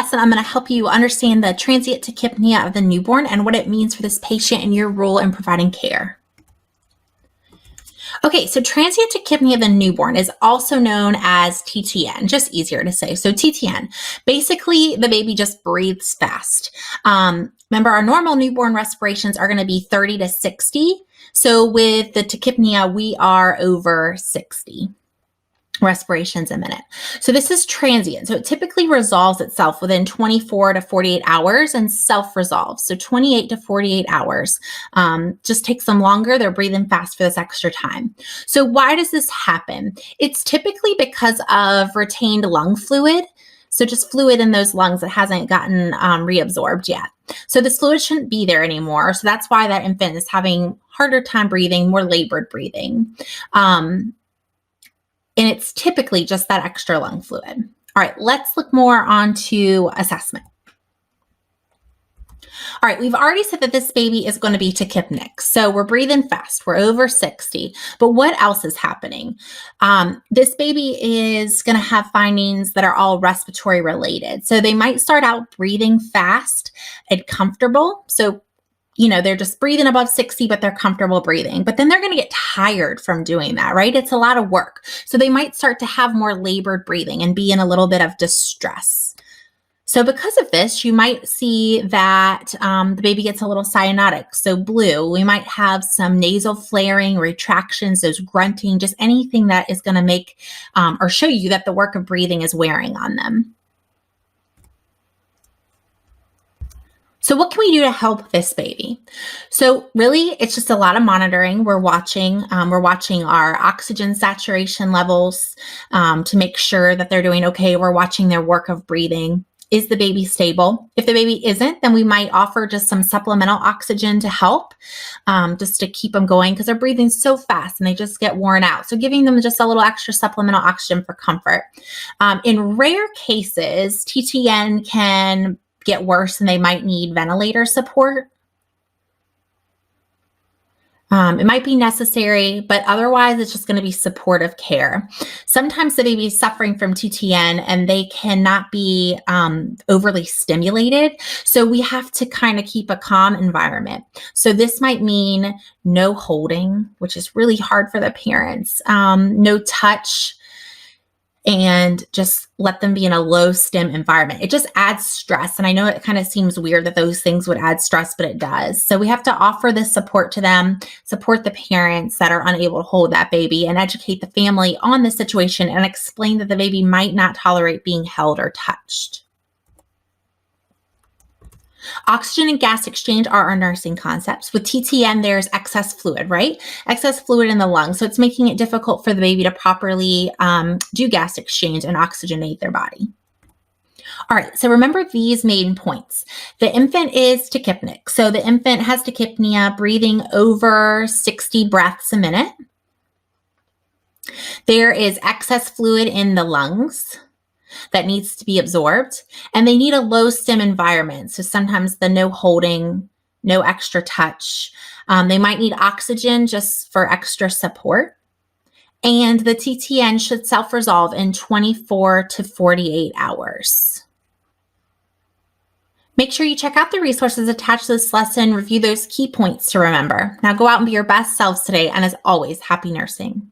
lesson, I'm going to help you understand the transient tachypnea of the newborn and what it means for this patient and your role in providing care. Okay, so transient tachypnea of the newborn is also known as TTN, just easier to say. So TTN, basically the baby just breathes fast. Remember, our normal newborn respirations are going to be 30 to 60. So with the tachypnea, we are over 60 respirations a minute. So this is transient. So it typically resolves itself within 24 to 48 hours and self-resolves. So 28 to 48 hours. Just takes them longer. They're breathing fast for this extra time. So why does this happen? It's typically because of retained lung fluid. So just fluid in those lungs that hasn't gotten reabsorbed yet. So this fluid shouldn't be there anymore. So that's why that infant is having harder time breathing, more labored breathing. And it's typically just that extra lung fluid. All right, let's look more onto assessment. All right, we've already said that this baby is going to be tachypnic. So we're breathing fast. We're over 60. But what else is happening? This baby is going to have findings that are all respiratory related. So they might start out breathing fast and comfortable. So they're just breathing above 60, but they're comfortable breathing. But then they're going to get tired from doing that, right? It's a lot of work. So they might start to have more labored breathing and be in a little bit of distress. So because of this, you might see that the baby gets a little cyanotic, so blue. We might have some nasal flaring, retractions, those grunting, just anything that is going to make or show you that the work of breathing is wearing on them. So what can we do to help this baby? So really, it's just a lot of monitoring. We're watching our oxygen saturation levels to make sure that they're doing okay. We're watching their work of breathing. Is the baby stable? If the baby isn't, then we might offer just some supplemental oxygen to help, just to keep them going because they're breathing so fast and they just get worn out. So giving them just a little extra supplemental oxygen for comfort. In rare cases, TTN can get worse and they might need ventilator support. It might be necessary, but otherwise it's just going to be supportive care. Sometimes the baby is suffering from TTN and they cannot be overly stimulated. So we have to kind of keep a calm environment. So this might mean no holding, which is really hard for the parents, no touch, and just let them be in a low stim environment. It just adds stress. And I know it kind of seems weird that those things would add stress, but it does. So we have to offer this support to them, support the parents that are unable to hold that baby, and educate the family on the situation and explain that the baby might not tolerate being held or touched. Oxygen and gas exchange are our nursing concepts. With TTN, there's excess fluid, right? Excess fluid in the lungs. So it's making it difficult for the baby to properly do gas exchange and oxygenate their body. All right, so remember these main points. The infant is tachypnic. So the infant has tachypnea, breathing over 60 breaths a minute. There is excess fluid in the lungs that needs to be absorbed, and they need a low stim environment. So sometimes the no holding, no extra touch. They might need oxygen just for extra support. And the TTN should self-resolve in 24 to 48 hours. Make sure you check out the resources attached to this lesson, review those key points to remember. Now go out and be your best selves today, and as always, happy nursing.